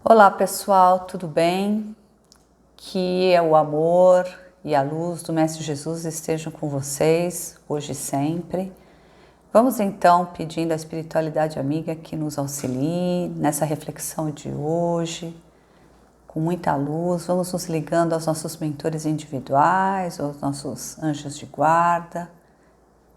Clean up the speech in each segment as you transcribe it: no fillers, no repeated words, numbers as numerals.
Olá pessoal, tudo bem? Que o amor e a luz do Mestre Jesus estejam com vocês, hoje e sempre. Vamos então pedindo à espiritualidade amiga que nos auxilie nessa reflexão de hoje, com muita luz. Vamos nos ligando aos nossos mentores individuais, aos nossos anjos de guarda,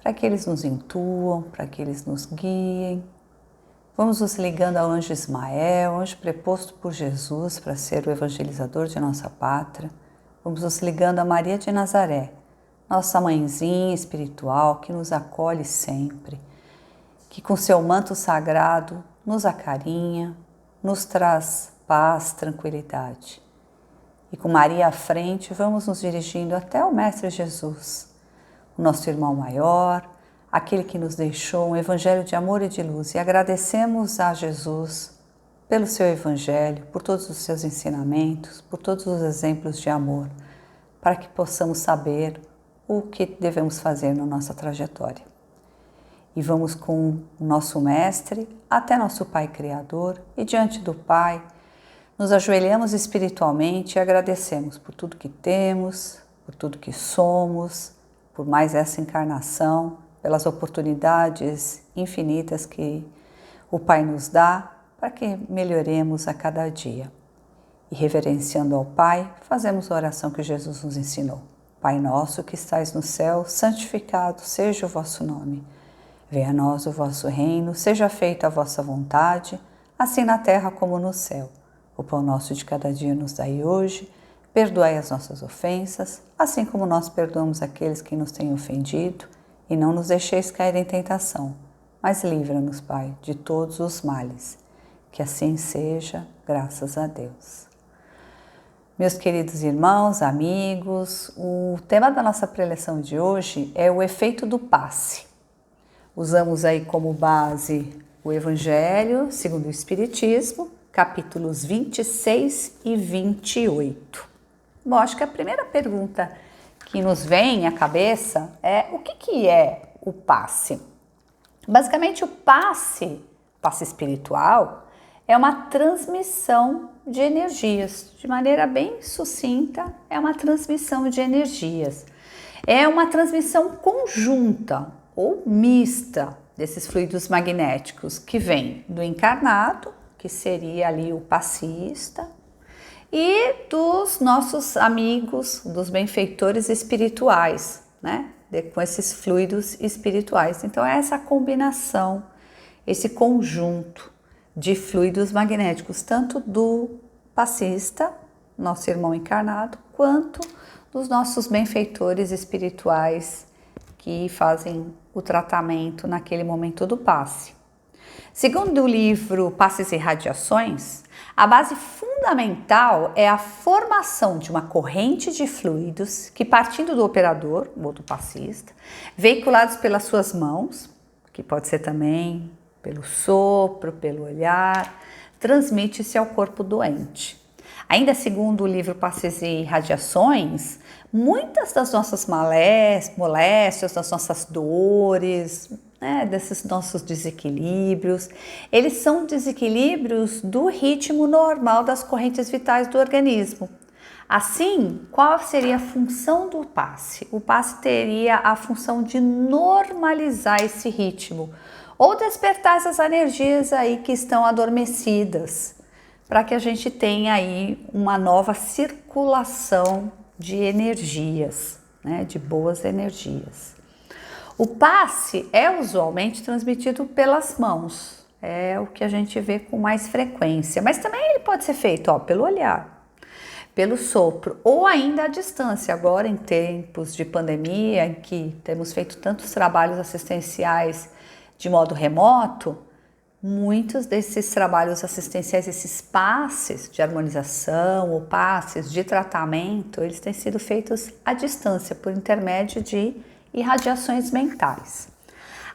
para que eles nos intuam, para que eles nos guiem. Vamos nos ligando ao anjo Ismael, anjo preposto por Jesus para ser o evangelizador de nossa pátria. Vamos nos ligando a Maria de Nazaré, nossa mãezinha espiritual que nos acolhe sempre, que com seu manto sagrado nos acarinha, nos traz paz, tranquilidade. E com Maria à frente, vamos nos dirigindo até o Mestre Jesus, o nosso irmão maior, aquele que nos deixou um evangelho de amor e de luz, e agradecemos a Jesus pelo seu evangelho, por todos os seus ensinamentos, por todos os exemplos de amor, para que possamos saber o que devemos fazer na nossa trajetória. E vamos com o nosso mestre até nosso Pai Criador, e diante do Pai nos ajoelhamos espiritualmente e agradecemos por tudo que temos, por tudo que somos, por mais essa encarnação, pelas oportunidades infinitas que o Pai nos dá para que melhoremos a cada dia. E reverenciando ao Pai, fazemos a oração que Jesus nos ensinou. Pai nosso que estais no céu, santificado seja o vosso nome. Venha a nós o vosso reino, seja feita a vossa vontade, assim na terra como no céu. O pão nosso de cada dia nos dai hoje, perdoai as nossas ofensas, assim como nós perdoamos aqueles que nos têm ofendido, e não nos deixeis cair em tentação, mas livra-nos, Pai, de todos os males. Que assim seja, graças a Deus. Meus queridos irmãos, amigos, o tema da nossa preleção de hoje é o efeito do passe. Usamos aí como base o Evangelho segundo o Espiritismo, capítulos 26 e 28. Bom, acho que a primeira pergunta que nos vem à cabeça é o que é o passe? Basicamente, o passe espiritual, é uma transmissão de energias. De maneira bem sucinta, é uma transmissão de energias. É uma transmissão conjunta ou mista desses fluidos magnéticos que vem do encarnado, que seria ali o passista, e dos nossos amigos, dos benfeitores espirituais, né? Com esses fluidos espirituais. Então é essa combinação, esse conjunto de fluidos magnéticos, tanto do passista, nosso irmão encarnado, quanto dos nossos benfeitores espirituais que fazem o tratamento naquele momento do passe. Segundo o livro Passes e Radiações, a base fundamental é a formação de uma corrente de fluidos que, partindo do operador, ou do passista, veiculados pelas suas mãos, que pode ser também pelo sopro, pelo olhar, transmite-se ao corpo doente. Ainda segundo o livro Passes e Radiações, muitas das nossas moléstias, das nossas dores, desses nossos desequilíbrios, eles são desequilíbrios do ritmo normal das correntes vitais do organismo. Assim, qual seria a função do passe? O passe teria a função de normalizar esse ritmo ou despertar essas energias aí que estão adormecidas, para que a gente tenha aí uma nova circulação de energias, de boas energias. O passe é usualmente transmitido pelas mãos, é o que a gente vê com mais frequência, mas também ele pode ser feito pelo olhar, pelo sopro ou ainda à distância. Agora, em tempos de pandemia, em que temos feito tantos trabalhos assistenciais de modo remoto, muitos desses trabalhos assistenciais, esses passes de harmonização ou passes de tratamento, eles têm sido feitos à distância, por intermédio de irradiações mentais.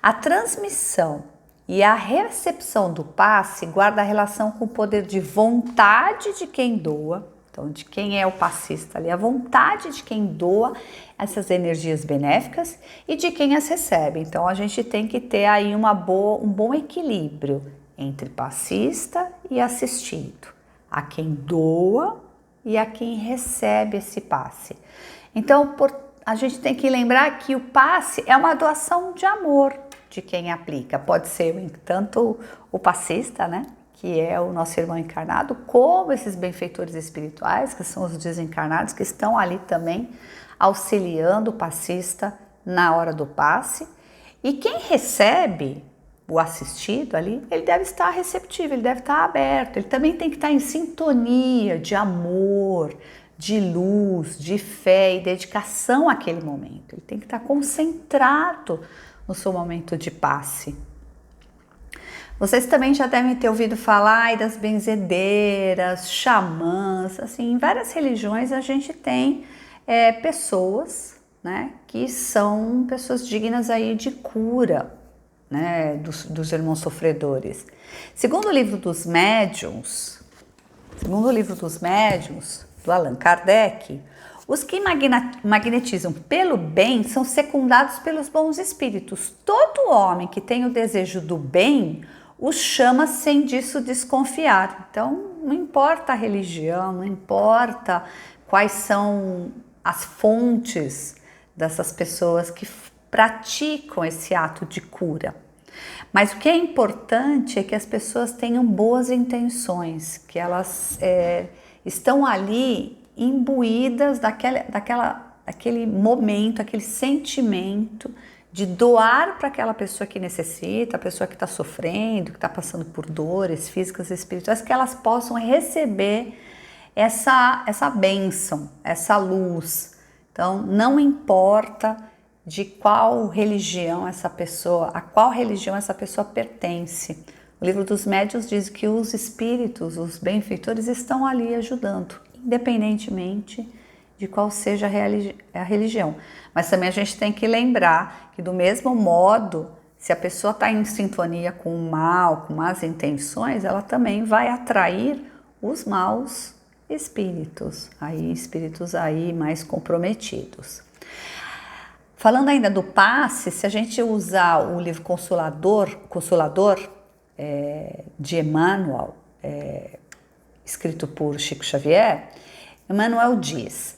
A transmissão e a recepção do passe guarda relação com o poder de vontade de quem doa, então de quem é o passista ali, a vontade de quem doa essas energias benéficas e de quem as recebe. Então a gente tem que ter aí um bom equilíbrio entre passista e assistido. a quem doa e a quem recebe esse passe. Então, a gente tem que lembrar que o passe é uma doação de amor de quem aplica. Pode ser tanto o passista, né, que é o nosso irmão encarnado, como esses benfeitores espirituais, que são os desencarnados, que estão ali também auxiliando o passista na hora do passe. E quem recebe o assistido ali, ele deve estar receptivo, ele deve estar aberto, ele também tem que estar em sintonia de amor, de luz, de fé e dedicação àquele momento. Ele tem que estar concentrado no seu momento de passe. Vocês também já devem ter ouvido falar das benzedeiras, xamãs, assim, em várias religiões a gente tem pessoas, né, que são pessoas dignas aí de cura, né, dos irmãos sofredores. Segundo o livro dos médiuns, do Allan Kardec, os que magnetizam pelo bem são secundados pelos bons espíritos. Todo homem que tem o desejo do bem os chama sem disso desconfiar. Então, não importa a religião, não importa quais são as fontes dessas pessoas que praticam esse ato de cura. Mas o que é importante é que as pessoas tenham boas intenções, que elas estão ali imbuídas daquele momento, aquele sentimento de doar para aquela pessoa que necessita, a pessoa que está sofrendo, que está passando por dores físicas e espirituais, que elas possam receber essa bênção, essa luz. Então, não importa de qual religião a qual religião essa pessoa pertence. O livro dos médiuns diz que os espíritos, os benfeitores, estão ali ajudando, independentemente de qual seja a religião. Mas também a gente tem que lembrar que, do mesmo modo, se a pessoa está em sintonia com o mal, com más intenções, ela também vai atrair os maus espíritos aí mais comprometidos. Falando ainda do passe, se a gente usar o livro Consolador de Emmanuel, escrito por Chico Xavier, Emmanuel diz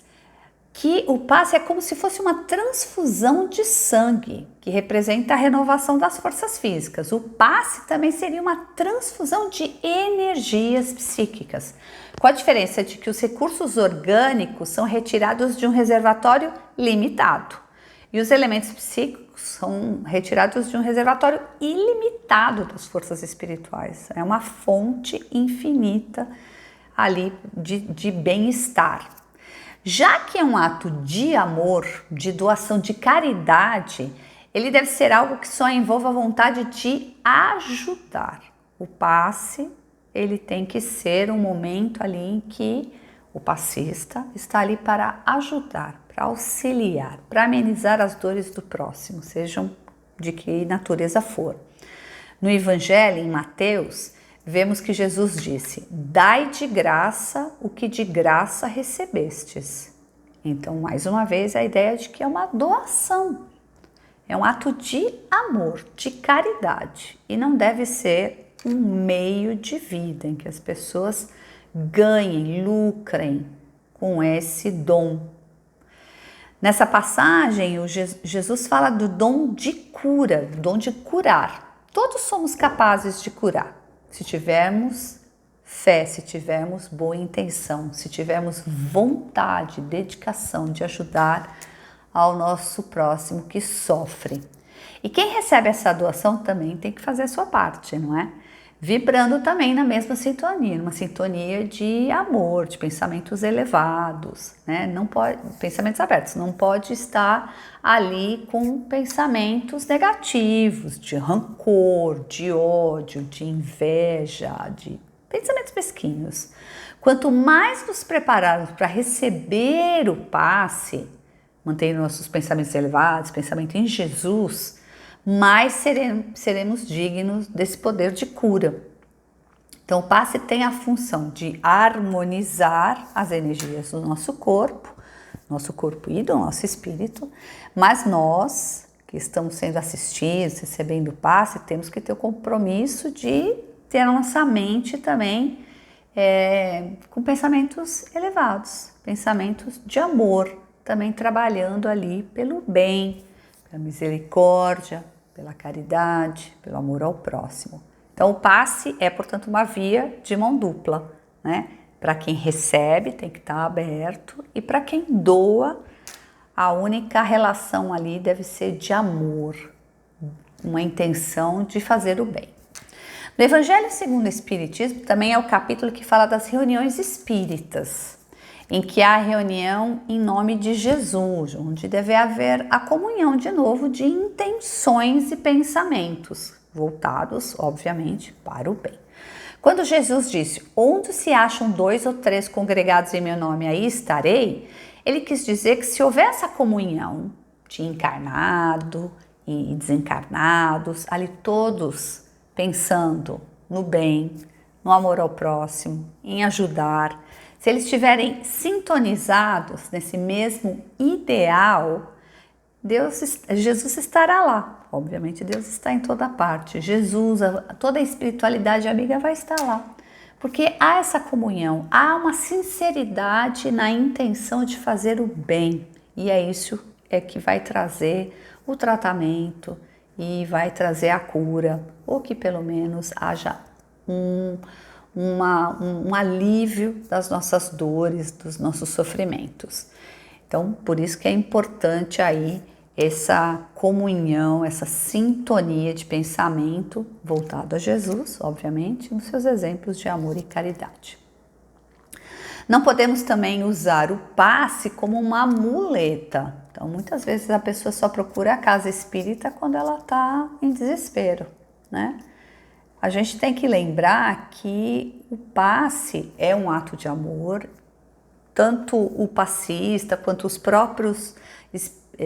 que o passe é como se fosse uma transfusão de sangue, que representa a renovação das forças físicas. O passe também seria uma transfusão de energias psíquicas, com a diferença de que os recursos orgânicos são retirados de um reservatório limitado e os elementos psíquicos são retirados de um reservatório ilimitado das forças espirituais. É uma fonte infinita ali de bem-estar. Já que é um ato de amor, de doação, de caridade, ele deve ser algo que só envolva a vontade de ajudar. O passe, ele tem que ser um momento ali em que o passista está ali para ajudar, para auxiliar, para amenizar as dores do próximo, sejam de que natureza for. No Evangelho, em Mateus, vemos que Jesus disse: dai de graça o que de graça recebestes. Então, mais uma vez, a ideia de que é uma doação, é um ato de amor, de caridade, e não deve ser um meio de vida em que as pessoas ganhem, lucrem com esse dom. Nessa passagem, Jesus fala do dom de cura, do dom de curar. Todos somos capazes de curar, se tivermos fé, se tivermos boa intenção, se tivermos vontade, dedicação de ajudar ao nosso próximo que sofre. E quem recebe essa doação também tem que fazer a sua parte, não é? Vibrando também na mesma sintonia, numa sintonia de amor, de pensamentos elevados, né? Não pode, pensamentos abertos, não pode estar ali com pensamentos negativos, de rancor, de ódio, de inveja, de pensamentos mesquinhos. Quanto mais nos prepararmos para receber o passe, mantendo nossos pensamentos elevados, pensamento em Jesus, mais seremos dignos desse poder de cura. Então, o passe tem a função de harmonizar as energias do nosso corpo e do nosso espírito, mas nós, que estamos sendo assistidos, recebendo o passe, temos que ter o compromisso de ter a nossa mente também com pensamentos elevados, pensamentos de amor, também trabalhando ali pelo bem, pela misericórdia, pela caridade, pelo amor ao próximo. Então o passe é, portanto, uma via de mão dupla, né? Para quem recebe tem que estar aberto e para quem doa, a única relação ali deve ser de amor, uma intenção de fazer o bem. No Evangelho segundo o Espiritismo também é o capítulo que fala das reuniões espíritas, em que há reunião em nome de Jesus, onde deve haver a comunhão de novo de intenções e pensamentos, voltados, obviamente, para o bem. Quando Jesus disse, onde se acham 2 ou 3 congregados em meu nome, aí estarei, ele quis dizer que se houver essa comunhão de encarnado e desencarnados, ali todos pensando no bem, no amor ao próximo, em ajudar, se eles estiverem sintonizados nesse mesmo ideal, Jesus estará lá. Obviamente Deus está em toda parte. Jesus, toda a espiritualidade amiga vai estar lá. Porque há essa comunhão, há uma sinceridade na intenção de fazer o bem. E é isso que vai trazer o tratamento e vai trazer a cura, ou que pelo menos haja um alívio das nossas dores, dos nossos sofrimentos. Então, por isso que é importante aí essa comunhão, essa sintonia de pensamento voltado a Jesus, obviamente, nos seus exemplos de amor e caridade. Não podemos também usar o passe como uma muleta. Então, muitas vezes a pessoa só procura a casa espírita quando ela está em desespero, né? A gente tem que lembrar que o passe é um ato de amor, tanto o passista quanto os próprios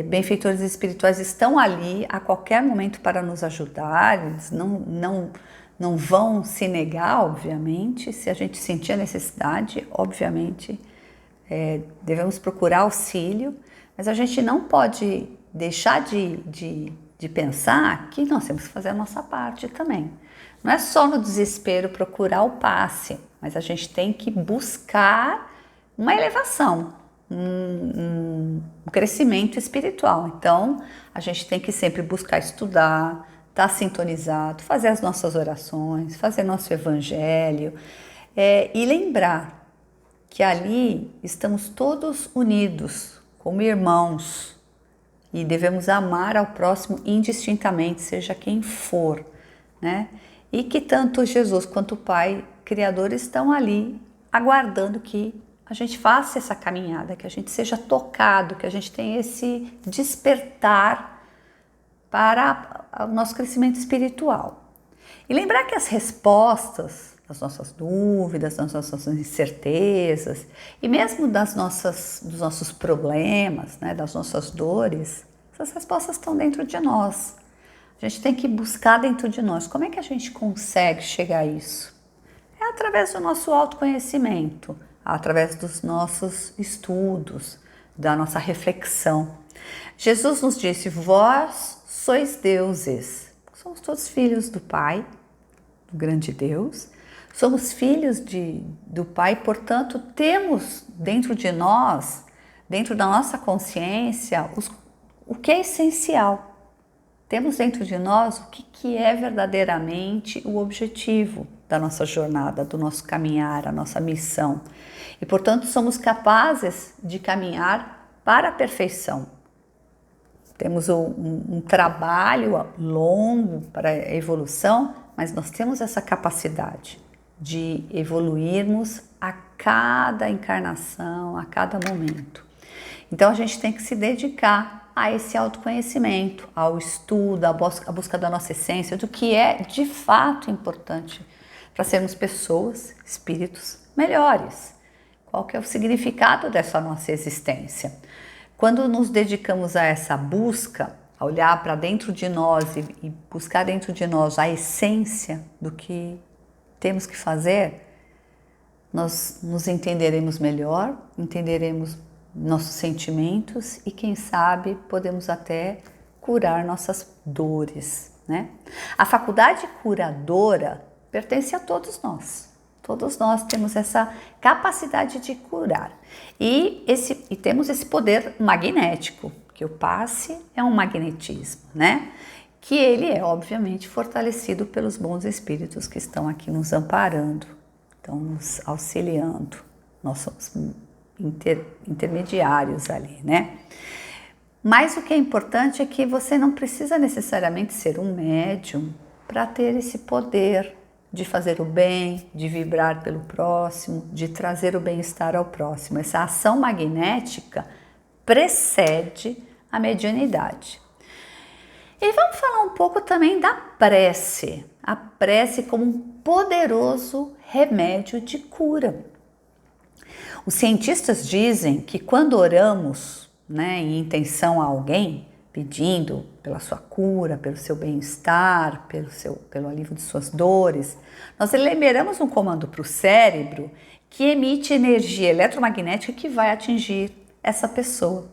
benfeitores espirituais estão ali a qualquer momento para nos ajudar, eles não vão se negar, obviamente, se a gente sentir a necessidade, obviamente, devemos procurar auxílio, mas a gente não pode deixar de pensar que nós temos que fazer a nossa parte também. Não é só no desespero procurar o passe, mas a gente tem que buscar uma elevação, um crescimento espiritual. Então, a gente tem que sempre buscar estudar, estar sintonizado, fazer as nossas orações, fazer nosso evangelho e lembrar que ali estamos todos unidos como irmãos e devemos amar ao próximo indistintamente, seja quem for, né? E que tanto Jesus quanto o Pai Criador estão ali aguardando que a gente faça essa caminhada, que a gente seja tocado, que a gente tenha esse despertar para o nosso crescimento espiritual. E lembrar que as respostas das nossas dúvidas, das nossas incertezas e mesmo dos nossos problemas, né, das nossas dores, essas respostas estão dentro de nós. A gente tem que buscar dentro de nós. Como é que a gente consegue chegar a isso? É através do nosso autoconhecimento, através dos nossos estudos, da nossa reflexão. Jesus nos disse, vós sois deuses. Somos todos filhos do Pai, do grande Deus. Somos filhos do Pai, portanto, temos dentro de nós, dentro da nossa consciência, o que é essencial. Temos dentro de nós o que é verdadeiramente o objetivo da nossa jornada, do nosso caminhar, a nossa missão. E, portanto, somos capazes de caminhar para a perfeição. Temos um trabalho longo para a evolução, mas nós temos essa capacidade de evoluirmos a cada encarnação, a cada momento. Então, a gente tem que se dedicar a esse autoconhecimento, ao estudo, à busca da nossa essência, do que é de fato importante para sermos pessoas, espíritos melhores. Qual que é o significado dessa nossa existência? Quando nos dedicamos a essa busca, a olhar para dentro de nós e buscar dentro de nós a essência do que temos que fazer, nós nos entenderemos melhor, entenderemos nossos sentimentos e, quem sabe, podemos até curar nossas dores, né? A faculdade curadora pertence a todos nós. Todos nós temos essa capacidade de curar. E temos esse poder magnético, que o passe é um magnetismo, né? Que ele é, obviamente, fortalecido pelos bons espíritos que estão aqui nos amparando, estão nos auxiliando. Nós somos intermediários ali, né? Mas o que é importante é que você não precisa necessariamente ser um médium para ter esse poder de fazer o bem, de vibrar pelo próximo, de trazer o bem-estar ao próximo. Essa ação magnética precede a mediunidade. E vamos falar um pouco também da prece. A prece como um poderoso remédio de cura. Os cientistas dizem que quando oramos, em intenção a alguém, pedindo pela sua cura, pelo seu bem-estar, pelo alívio de suas dores, nós liberamos um comando para o cérebro que emite energia eletromagnética que vai atingir essa pessoa.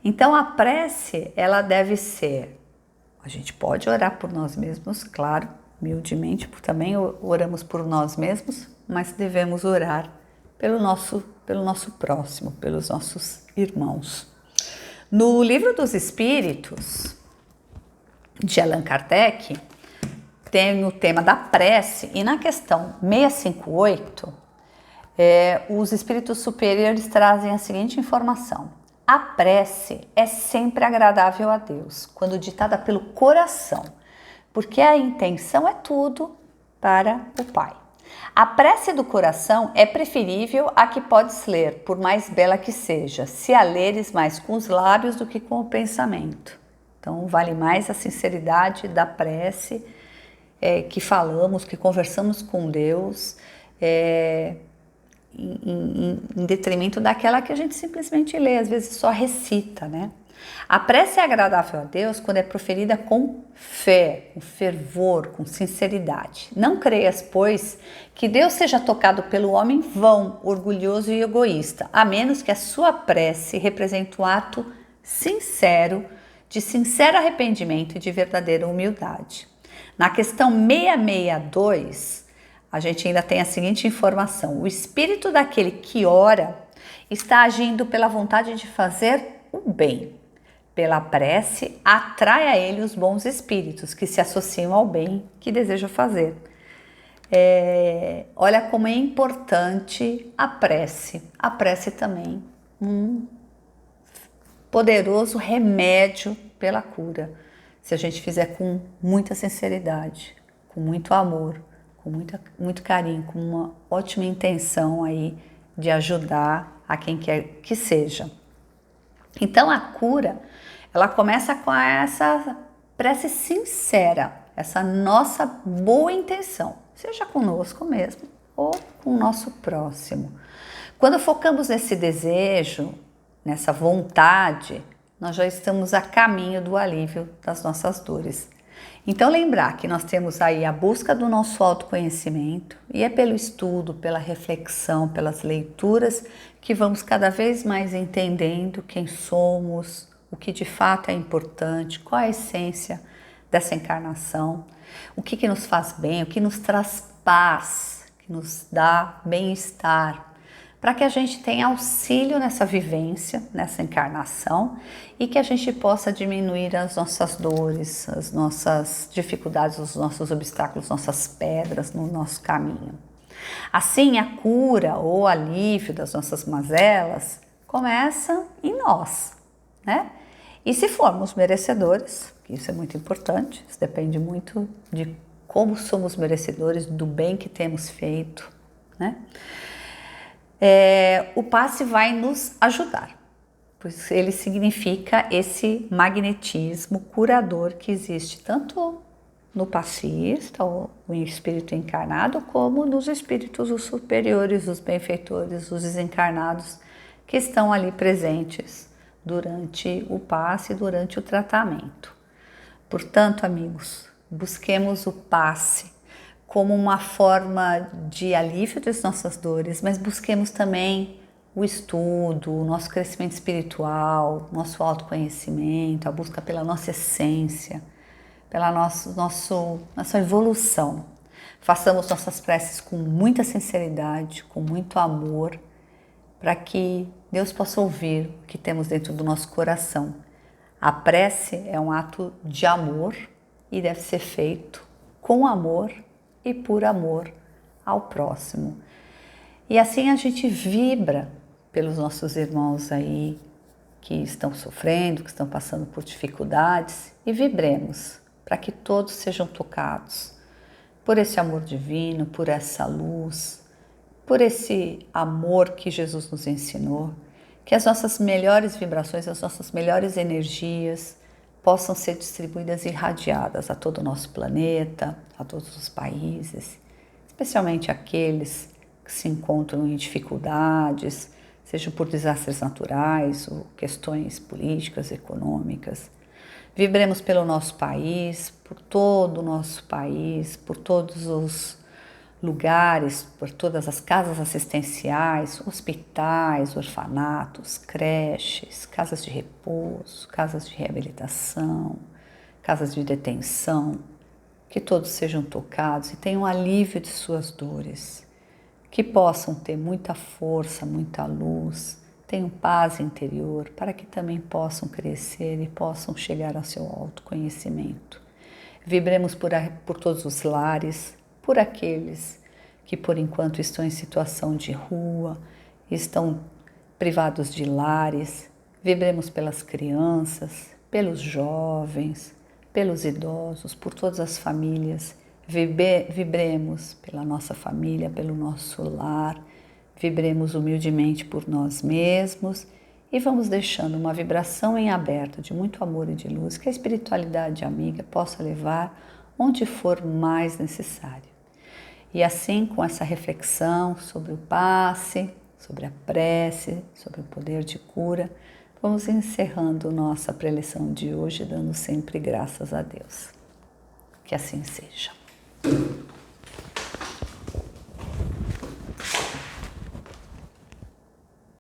Então a prece, ela deve ser, a gente pode orar por nós mesmos, claro, humildemente, também oramos por nós mesmos, mas devemos orar pelo nosso próximo, pelos nossos irmãos. No Livro dos Espíritos, de Allan Kardec, tem o tema da prece, e na questão 658, os espíritos superiores trazem a seguinte informação: a prece é sempre agradável a Deus, quando ditada pelo coração, porque a intenção é tudo para o Pai. A prece do coração é preferível à que podes ler, por mais bela que seja, se a leres mais com os lábios do que com o pensamento. Então, vale mais a sinceridade da prece que falamos, que conversamos com Deus, em detrimento daquela que a gente simplesmente lê, às vezes só recita, né? A prece é agradável a Deus quando é proferida com fé, com fervor, com sinceridade. Não creias, pois, que Deus seja tocado pelo homem vão, orgulhoso e egoísta, a menos que a sua prece represente um ato sincero, de sincero arrependimento e de verdadeira humildade. Na questão 662, a gente ainda tem a seguinte informação: o espírito daquele que ora está agindo pela vontade de fazer o bem. Pela prece, atrai a ele os bons espíritos que se associam ao bem que deseja fazer. Olha como é importante a prece. A prece também, um poderoso remédio pela cura. Se a gente fizer com muita sinceridade, com muito amor, com muito carinho, com uma ótima intenção aí de ajudar a quem quer que seja. Então a cura, ela começa com essa prece sincera, essa nossa boa intenção, seja conosco mesmo ou com o nosso próximo. Quando focamos nesse desejo, nessa vontade, nós já estamos a caminho do alívio das nossas dores. Então lembrar que nós temos aí a busca do nosso autoconhecimento, e é pelo estudo, pela reflexão, pelas leituras que vamos cada vez mais entendendo quem somos, o que de fato é importante, qual a essência dessa encarnação, o que nos faz bem, o que nos traz paz, que nos dá bem-estar, para que a gente tenha auxílio nessa vivência, nessa encarnação, e que a gente possa diminuir as nossas dores, as nossas dificuldades, os nossos obstáculos, nossas pedras no nosso caminho. Assim, a cura ou alívio das nossas mazelas começa em nós, né? E se formos merecedores, isso é muito importante, isso depende muito de como somos merecedores do bem que temos feito, né? O passe vai nos ajudar, pois ele significa esse magnetismo curador que existe tanto no passista, o espírito encarnado, como nos espíritos os superiores, os benfeitores, os desencarnados que estão ali presentes durante o passe e durante o tratamento. Portanto, amigos, busquemos o passe como uma forma de alívio das nossas dores, mas busquemos também o estudo, o nosso crescimento espiritual, nosso autoconhecimento, a busca pela nossa essência, pela nossa evolução, Façamos nossas preces com muita sinceridade, com muito amor, para que Deus possa ouvir o que temos dentro do nosso coração. A prece é um ato de amor e deve ser feito com amor e por amor ao próximo. E assim a gente vibra pelos nossos irmãos aí que estão sofrendo, que estão passando por dificuldades, e vibremos para que todos sejam tocados por esse amor divino, por essa luz, por esse amor que Jesus nos ensinou, que as nossas melhores vibrações, as nossas melhores energias possam ser distribuídas e irradiadas a todo o nosso planeta, a todos os países, especialmente aqueles que se encontram em dificuldades, seja por desastres naturais ou questões políticas, econômicas. Vibremos pelo nosso país, por todo o nosso país, por todos os lugares, por todas as casas assistenciais, hospitais, orfanatos, creches, casas de repouso, casas de reabilitação, casas de detenção, que todos sejam tocados e tenham alívio de suas dores, que possam ter muita força, muita luz, tenham paz interior, para que também possam crescer e possam chegar ao seu autoconhecimento. Vibremos por todos os lares, por aqueles que por enquanto estão em situação de rua, estão privados de lares. Vibremos pelas crianças, pelos jovens, pelos idosos, por todas as famílias. Vibremos pela nossa família, pelo nosso lar. Vibremos humildemente por nós mesmos e vamos deixando uma vibração em aberto de muito amor e de luz que a espiritualidade amiga possa levar onde for mais necessário. E assim, com essa reflexão sobre o passe, sobre a prece, sobre o poder de cura, vamos encerrando nossa preleção de hoje, dando sempre graças a Deus. Que assim seja.